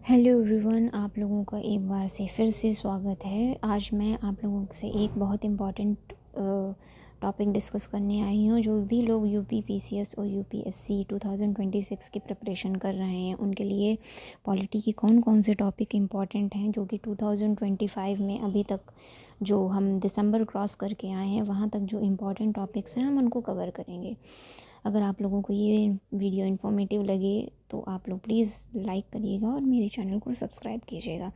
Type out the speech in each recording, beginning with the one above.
Hello everyone, आप लोगों का एक बार से फिर से स्वागत है। आज मैं आप लोगों से एक बहुत इम्पॉर्टेंट टॉपिक डिस्कस करने आई हूँ। जो भी लोग यूपी पीसीएस और यूपीएससी 2026 की प्रिपरेशन कर रहे हैं उनके लिए पॉलिटी की कौन कौन से टॉपिक इम्पॉर्टेंट हैं, जो कि 2025 में अभी तक जो हम दिसंबर क्रॉस करके आए हैं वहाँ तक जो इम्पॉर्टेंट टॉपिक्स हैं हम उनको कवर करेंगे। अगर आप लोगों को ये वीडियो इन्फॉर्मेटिव लगे तो आप लोग प्लीज़ लाइक करिएगा और मेरे चैनल को सब्सक्राइब कीजिएगा।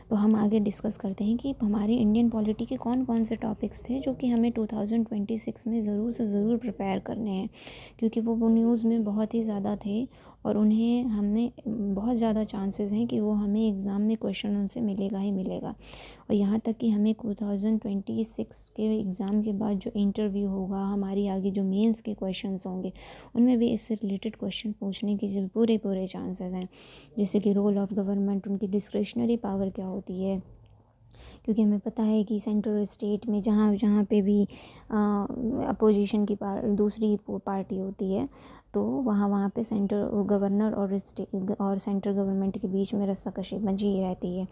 तो हम आगे डिस्कस करते हैं कि हमारी इंडियन पॉलिटी के कौन कौन से टॉपिक्स थे जो कि हमें 2026 में ज़रूर से ज़रूर प्रिपेयर करने हैं, क्योंकि वो न्यूज़ में बहुत ही ज़्यादा थे और उन्हें हमें बहुत ज़्यादा चांसेस हैं कि वो हमें एग्ज़ाम में क्वेश्चन उनसे मिलेगा ही मिलेगा। और यहाँ तक कि हमें 2026 के एग्ज़ाम के बाद जो इंटरव्यू होगा, हमारी आगे जो मेंस के क्वेश्चंस होंगे, उनमें भी इससे रिलेटेड क्वेश्चन पूछने के जो पूरे पूरे चांसेस हैं। जैसे कि रोल ऑफ गवर्नमेंट, उनकी डिस्क्रिशनरी पावर क्या होती है, क्योंकि हमें पता है कि सेंट्रल स्टेट में जहाँ जहाँ पे भी अपोजिशन की दूसरी पार्टी होती है तो वहाँ वहाँ पे सेंटर गवर्नर और सेंट्रल गवर्नमेंट के बीच में रस्साकशी बची रहती है।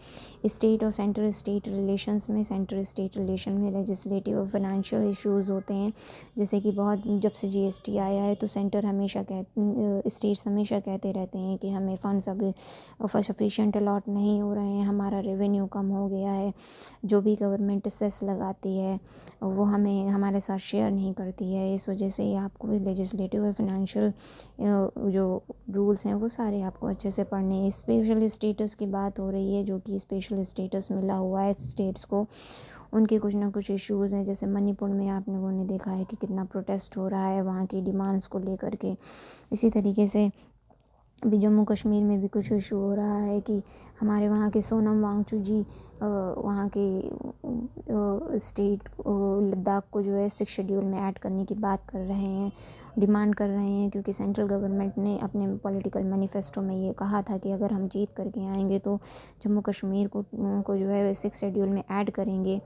स्टेट और सेंट्रल स्टेट रिलेशंस में, सेंट्रल स्टेट रिलेशन में लेजिस्लेटिव और फाइनेंशियल इश्यूज़ होते हैं। जैसे कि बहुत जब से जीएसटी आया है तो सेंटर हमेशा स्टेट्स हमेशा कहते रहते हैं कि हमें फंड्स अभी सफिशिएंट अलॉट नहीं हो रहे हैं, हमारा रेवेन्यू कम हो गया है, जो भी गवर्नमेंट सेस लगाती है वो हमें हमारे साथ शेयर नहीं करती है। इस वजह से आपको भी लेजिस्लेटिव और फाइनेंशियल जो रूल्स हैं वो सारे आपको अच्छे से पढ़ने हैं। स्पेशल स्टेटस की बात हो रही है, जो कि स्पेशल स्टेटस मिला हुआ है स्टेट्स को, उनके कुछ ना कुछ इश्यूज़ हैं। जैसे मणिपुर में आप लोगों ने देखा है कि कितना प्रोटेस्ट हो रहा है वहाँ की डिमांड्स को लेकर के। इसी तरीके से अभी जम्मू कश्मीर में भी कुछ इशू हो रहा है कि हमारे वहाँ के सोनम वांगचुक जी वहाँ के स्टेट लद्दाख को जो है 6 शेड्यूल में ऐड करने की बात कर रहे हैं, डिमांड कर रहे हैं, क्योंकि सेंट्रल गवर्नमेंट ने अपने पॉलिटिकल मैनिफेस्टो में ये कहा था कि अगर हम जीत करके आएंगे तो जम्मू कश्मीर को जो है 6 शेड्यूल में ऐड करेंगे।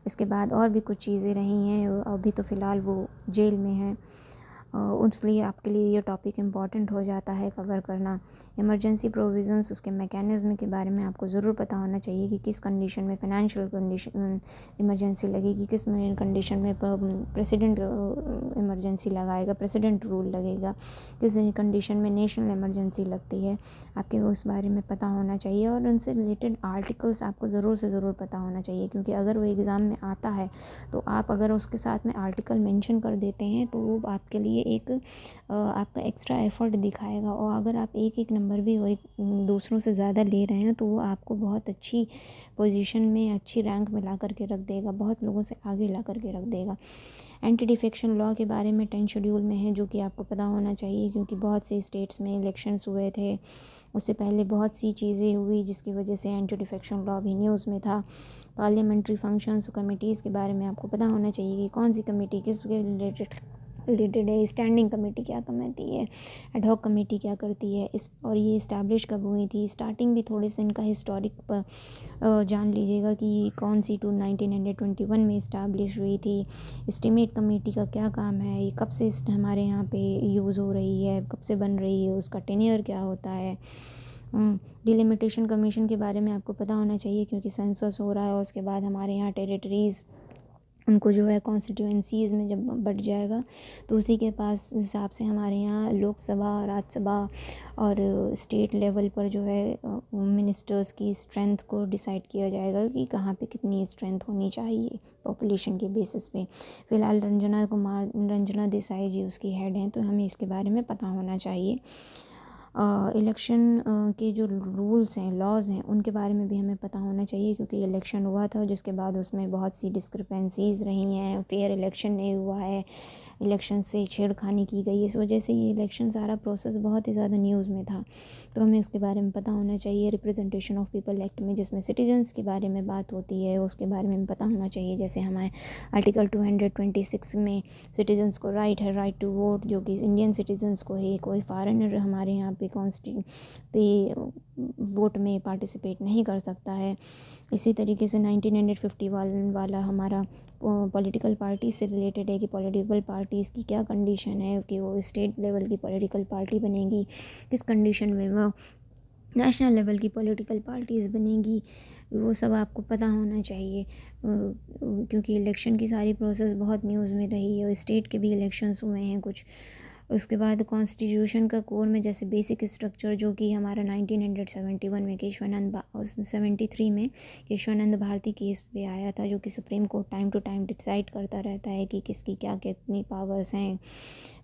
इसके बाद और भी कुछ चीज़ें रही हैं, अभी तो फ़िलहाल वो जेल में हैं, इसलिए आपके लिए ये टॉपिक इम्पॉर्टेंट हो जाता है कवर करना। इमरजेंसी प्रोविज़न्स, उसके मैकेनिज़्म के बारे में आपको ज़रूर पता होना चाहिए कि किस कंडीशन में फ़ाइनेंशियल कंडीशन इमरजेंसी लगेगी, किस कंडीशन में प्रेसिडेंट इमरजेंसी लगाएगा, प्रेसिडेंट रूल लगेगा, किस कंडीशन में नेशनल इमरजेंसी लगती है। आपके उस बारे में पता होना चाहिए और उनसे रिलेटेड आर्टिकल्स आपको ज़रूर से ज़रूर पता होना चाहिए, क्योंकि अगर वो एग्ज़ाम में आता है तो आप अगर उसके साथ में आर्टिकल मेंशन कर देते हैं तो वो आपके लिए एक आपका एक्स्ट्रा एफर्ट दिखाएगा। और अगर आप एक एक नंबर भी एक दूसरों से ज़्यादा ले रहे हैं तो वो आपको बहुत अच्छी पोजीशन में, अच्छी रैंक में ला करके रख देगा, बहुत लोगों से आगे ला करके रख देगा। एंटी डिफेक्शन लॉ के बारे में 10 शेड्यूल में है, जो कि आपको पता होना चाहिए, क्योंकि बहुत से स्टेट्स में इलेक्शंस हुए थे, उससे पहले बहुत सी चीज़ें हुई जिसकी वजह से एंटी डिफेक्शन लॉ भी न्यूज़ में था। पार्लियामेंट्री फंक्शंस, कमिटीज़ के बारे में आपको पता होना चाहिए कि कौन सी कमेटी किसके रिलेटेड है, स्टैंडिंग कमेटी क्या करती है, एडहॉक कमेटी क्या करती है, इस और ये इस्टेब्लिश कब हुई थी। स्टार्टिंग भी थोड़े से इनका हिस्टोरिक पर जान लीजिएगा कि कौन सी 1921 में इस्टेब्लिश हुई थी। एस्टीमेट कमेटी का क्या काम है, ये कब से हमारे यहाँ पे यूज़ हो रही है, कब से बन रही है, उसका टेन्योर क्या होता है। डिलिमिटेशन कमीशन के बारे में आपको पता होना चाहिए, क्योंकि सेंसस हो रहा है और उसके बाद हमारे यहाँ टेरिटरीज़ उनको जो है कॉन्स्टिट्यूएंसीज़ में जब बढ़ जाएगा तो उसी के पास हिसाब से हमारे यहाँ लोकसभा, राज्यसभा और स्टेट लेवल पर जो है मिनिस्टर्स की स्ट्रेंथ को डिसाइड किया जाएगा कि कहाँ पे कितनी स्ट्रेंथ होनी चाहिए पॉपुलेशन के बेसिस पे। फ़िलहाल रंजना देसाई जी उसकी हेड हैं, तो हमें इसके बारे में पता होना चाहिए। इलेक्शन के जो रूल्स हैं, लॉज़ हैं, उनके बारे में भी हमें पता होना चाहिए, क्योंकि इलेक्शन हुआ था जिसके बाद उसमें बहुत सी डिस्क्रिपेंसीज़ रही हैं, फेयर इलेक्शन नहीं हुआ है, इलेक्शन से छेड़खानी की गई, इस वजह से ये इलेक्शन सारा प्रोसेस बहुत ही ज़्यादा न्यूज़ में था, तो हमें इसके बारे में पता होना चाहिए। रिप्रेजेंटेशन ऑफ पीपल एक्ट में जिसमें सिटीजन्स के बारे में बात होती है उसके बारे में पता होना चाहिए। जैसे हमारे आर्टिकल 226 में सिटीजन्स को राइट है, राइट टू वोट, जो कि इंडियन सिटीजन्स को है, कोई फॉरेनर हमारे यहाँ पे वोट में पार्टिसिपेट नहीं कर सकता है। इसी तरीके से 1951 वाला हमारा पॉलिटिकल पार्टी से रिलेटेड है कि पॉलिटिकल पार्टीज़ की क्या कंडीशन है कि वो स्टेट लेवल की पॉलिटिकल पार्टी बनेगी, किस कंडीशन में वो नेशनल लेवल की पॉलिटिकल पार्टीज़ बनेगी, वो सब आपको पता होना चाहिए। क्योंकि इलेक्शन की सारी प्रोसेस बहुत न्यूज़ में रही है, और स्टेट के भी इलेक्शंस हुए हैं कुछ। उसके बाद कॉन्स्टिट्यूशन का कोर में जैसे बेसिक स्ट्रक्चर जो कि हमारा 1971 में 73 में केशवानंद भारती केस पे आया था, जो कि Supreme Court time to time decide करता रहता है कि किसकी क्या कितनी पावर्स हैं।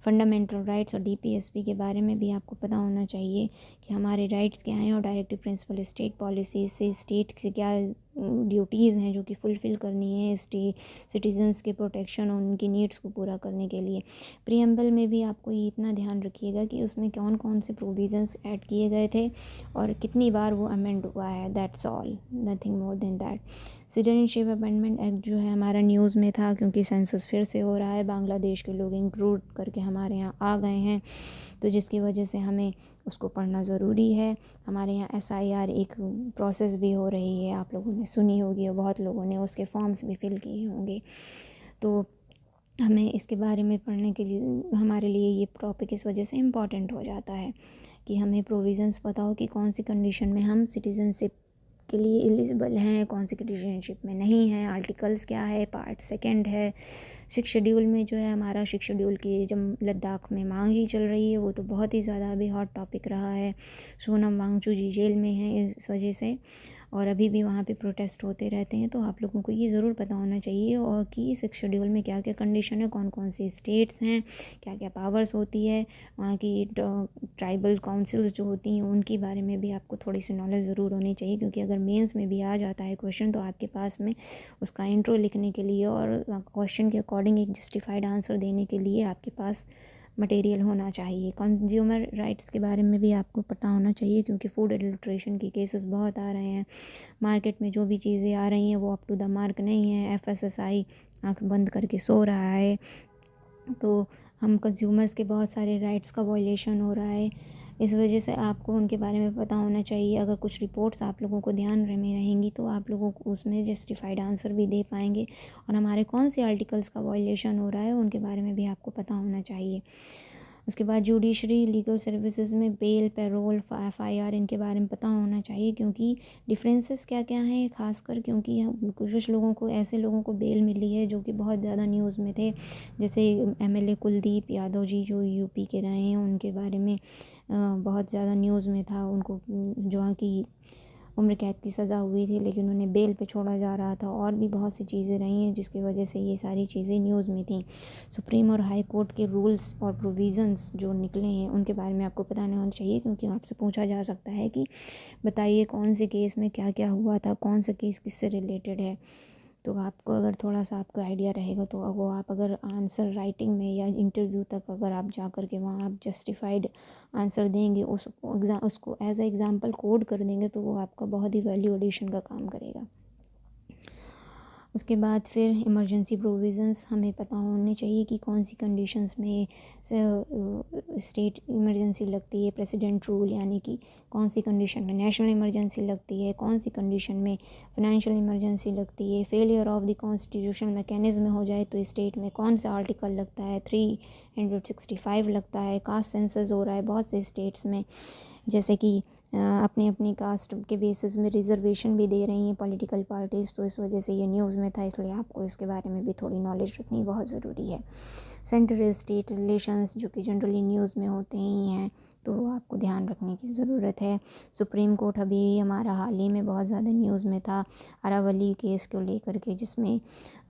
फंडामेंटल राइट्स और डीपीएसपी के बारे में भी आपको पता होना चाहिए कि हमारे राइट्स क्या हैं, और डायरेक्टिव प्रिंसिपल स्टेट पॉलिसी से स्टेट से क्या ड्यूटीज़ हैं जो कि फुलफ़िल करनी है सिटीजन्स के प्रोटेक्शन और उनकी नीड्स को पूरा करने के लिए। प्रीएम्बल में भी आपको ये इतना ध्यान रखिएगा कि उसमें कौन कौन से प्रोविज़न्स ऐड किए गए थे और कितनी बार वो अमेंड हुआ है, that's all, nothing more than that. Citizenship amendment act जो है हमारा न्यूज़ में था, क्योंकि सेंसस फिर से हो रहा है, बांग्लादेश के लोग इंक्लूड करके हमारे यहाँ आ गए हैं, तो जिसकी वजह से हमें उसको पढ़ना ज़रूरी है। हमारे यहाँ SIR एक प्रोसेस भी हो रही है, आप लोगों ने सुनी होगी और बहुत लोगों ने उसके फॉर्म्स भी फिल किए होंगे। तो हमें इसके बारे में पढ़ने के लिए, हमारे लिए ये टॉपिक इस वजह से इम्पॉर्टेंट हो जाता है कि हमें प्रोविज़न्स पता हो कि कौन सी कंडीशन में हम सिटीजनशिप के लिए एलिजिबल हैं, कौन सी सिटीजनशिप में नहीं है, आर्टिकल्स क्या है, पार्ट सेकंड है। सिक्स शेड्यूल में जो है हमारा, सिक्स शेड्यूल की जब लद्दाख में मांग ही चल रही है, वो तो बहुत ही ज़्यादा अभी हॉट टॉपिक रहा है। सोनम वांगचुक जी जेल में हैं इस वजह से, और अभी भी वहाँ पे प्रोटेस्ट होते रहते हैं। तो आप लोगों को ये ज़रूर पता होना चाहिए और कि सिक्स शेड्यूल में क्या क्या कंडीशन है, कौन कौन से स्टेट्स हैं, क्या क्या पावर्स होती है, वहाँ की ट्राइबल काउंसिल्स जो होती हैं उनके बारे में भी आपको थोड़ी सी नॉलेज ज़रूर होनी चाहिए। क्योंकि अगर मेंस में भी आ जाता है क्वेश्चन, तो आपके पास में उसका इंट्रो लिखने के लिए और क्वेश्चन के अकॉर्डिंग एक जस्टिफाइड आंसर देने के लिए आपके पास मटेरियल होना चाहिए। कंज्यूमर राइट्स के बारे में भी आपको पता होना चाहिए, क्योंकि फूड एडल्ट्रेशन के केसेस बहुत आ रहे हैं। मार्केट में जो भी चीज़ें आ रही हैं वो अप टू द मार्क नहीं है। FSSAI आँख बंद करके सो रहा है। तो हम कंज्यूमर्स के बहुत सारे राइट्स का वायलेशन हो रहा है, इस वजह से आपको उनके बारे में पता होना चाहिए। अगर कुछ रिपोर्ट्स आप लोगों को ध्यान में रहेंगी तो आप लोगों को उसमें जस्टिफाइड आंसर भी दे पाएंगे, और हमारे कौन से आर्टिकल्स का वायलेशन हो रहा है उनके बारे में भी आपको पता होना चाहिए। उसके बाद जुडिशरी लीगल सर्विसेज में बेल, पैरोल, FIR, इनके बारे में पता होना चाहिए, क्योंकि डिफरेंसेस क्या क्या हैं खासकर, क्योंकि कुछ लोगों को, ऐसे लोगों को बेल मिली है जो कि बहुत ज़्यादा न्यूज़ में थे। जैसे MLA कुलदीप यादव जी जो UP के रहे हैं, उनके बारे में बहुत ज़्यादा न्यूज़ में था। उनको जो कि उम्र कैद की सज़ा हुई थी, लेकिन उन्हें बेल पे छोड़ा जा रहा था। और भी बहुत सी चीज़ें रही हैं जिसकी वजह से ये सारी चीज़ें न्यूज़ में थी। सुप्रीम और हाई कोर्ट के रूल्स और प्रोविज़न्स जो निकले हैं उनके बारे में आपको पता नहीं होना चाहिए, क्योंकि आपसे पूछा जा सकता है कि बताइए कौन से केस में क्या क्या हुआ था, कौन सा केस किससे रिलेटेड है। तो आपको अगर थोड़ा सा आपको आइडिया रहेगा तो वो आप अगर आंसर राइटिंग में या इंटरव्यू तक अगर आप जा कर के वहाँ आप जस्टिफाइड आंसर देंगे, उसको एज ए एग्ज़ाम्पल कोड कर देंगे, तो वो आपका बहुत ही वैल्यू एडिशन का काम करेगा। उसके बाद फिर इमरजेंसी प्रोविज़न्स हमें पता होने चाहिए कि कौन सी कंडीशंस में स्टेट इमरजेंसी लगती है, प्रेसिडेंट रूल, यानी कि कौन सी कंडीशन में नेशनल इमरजेंसी लगती है, कौन सी कंडीशन में फाइनेंशियल इमरजेंसी लगती है, failure of the constitution mechanism हो जाए तो स्टेट में कौन सा आर्टिकल लगता है, 365 लगता है। कास्ट सेंसस हो रहा है बहुत से स्टेट्स में, जैसे कि अपनी अपनी कास्ट के बेसिस में रिजर्वेशन भी दे रही हैं पॉलिटिकल पार्टीज़, तो इस वजह से ये न्यूज़ में था, इसलिए आपको इसके बारे में भी थोड़ी नॉलेज रखनी बहुत ज़रूरी है। सेंट्रल स्टेट रिलेशंस जो कि जनरली न्यूज़ में होते ही हैं, तो आपको ध्यान रखने की ज़रूरत है। सुप्रीम कोर्ट अभी हमारा हाल ही में बहुत ज़्यादा न्यूज़ में था, अरावली केस को लेकर के, जिसमें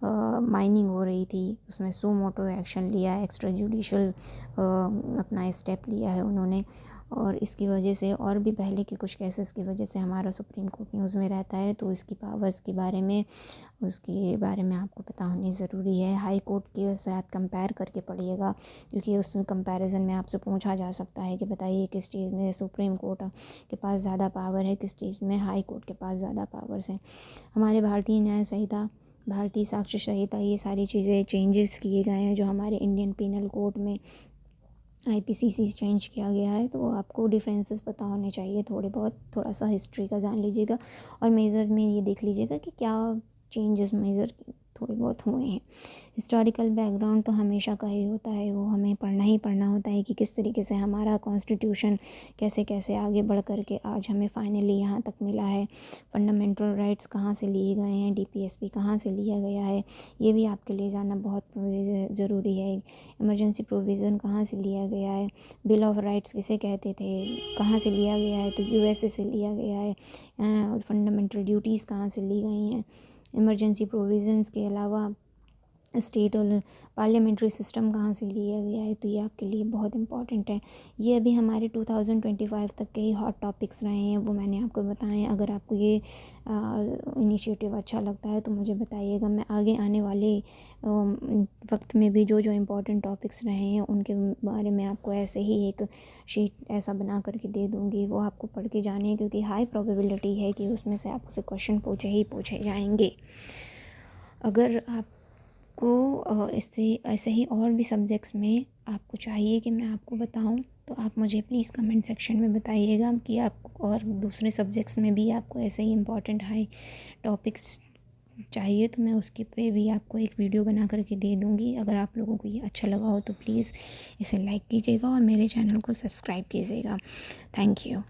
माइनिंग हो रही थी, उसमें सू मोटो एक्शन लिया, एक्स्ट्रा जुडिशल अपना स्टेप लिया है उन्होंने, और इसकी वजह से और भी पहले के कुछ केसेस की वजह से हमारा सुप्रीम कोर्ट न्यूज़ में रहता है। तो इसकी पावर्स के बारे में, उसके बारे में आपको पता होनी ज़रूरी है। हाई कोर्ट के साथ कंपेयर करके पढ़िएगा, क्योंकि उसमें कंपैरिजन में आपसे पूछा जा सकता है कि बताइए किस चीज़ में सुप्रीम कोर्ट के पास ज़्यादा पावर है, किस चीज़ में हाई कोर्ट के पास ज़्यादा पावर्स हैं। हमारे भारतीय न्याय संहिता, भारतीय साक्ष्य संहिता, ये सारी चीज़ें चेंजेस किए गए हैं जो हमारे इंडियन पीनल कोड में IPCC चेंज किया गया है। तो आपको डिफरेंसेस पता होने चाहिए थोड़े बहुत, थोड़ा सा हिस्ट्री का जान लीजिएगा, और मेजर में ये देख लीजिएगा कि क्या चेंजेस मेजर थोड़े बहुत हुए हैं। हिस्टोरिकल बैकग्राउंड तो हमेशा का ही होता है, वो हमें पढ़ना ही पढ़ना होता है कि किस तरीके से हमारा कॉन्स्टिट्यूशन कैसे कैसे आगे बढ़ कर के आज हमें फाइनली यहाँ तक मिला है। फंडामेंटल राइट्स कहाँ से लिए गए हैं, डीपीएसपी कहाँ से लिया गया है, ये भी आपके लिए जानना बहुत ज़रूरी है। इमरजेंसी प्रोविज़न कहाँ से लिया गया है, बिल ऑफ राइट्स किसे कहते थे, कहाँ से लिया गया है, तो यूएसए से लिया गया है। और फंडामेंटल ड्यूटीज़ कहाँ से ली गई हैं। इमरजेंसी प्रोविज़न्स के अलावा स्टेट और पार्लियामेंट्री सिस्टम कहाँ से लिया गया है, तो ये आपके लिए बहुत इंपॉर्टेंट है। ये अभी हमारे 2025 तक के ही हॉट टॉपिक्स रहे हैं, वो मैंने आपको बताए हैं। अगर आपको ये इनिशिएटिव अच्छा लगता है तो मुझे बताइएगा, मैं आगे आने वाले वक्त में भी जो जो इम्पोर्टेंट टॉपिक्स रहे हैं उनके बारे में आपको ऐसे ही एक शीट ऐसा बना करके दे दूँगी, वो आपको पढ़ के जाने, क्योंकि हाई प्रोबेबिलिटी है कि उसमें से आपसे क्वेश्चन पूछे जाएंगे। अगर आप को इससे ऐसे ही और भी सब्जेक्ट्स में आपको चाहिए कि मैं आपको बताऊं, तो आप मुझे प्लीज़ कमेंट सेक्शन में बताइएगा कि आपको और दूसरे सब्जेक्ट्स में भी आपको ऐसे ही इम्पोर्टेंट हाई टॉपिक्स चाहिए, तो मैं उसके पे भी आपको एक वीडियो बना करके दे दूँगी। अगर आप लोगों को ये अच्छा लगा हो तो प्लीज़ इसे लाइक कीजिएगा और मेरे चैनल को सब्सक्राइब कीजिएगा। Thank you.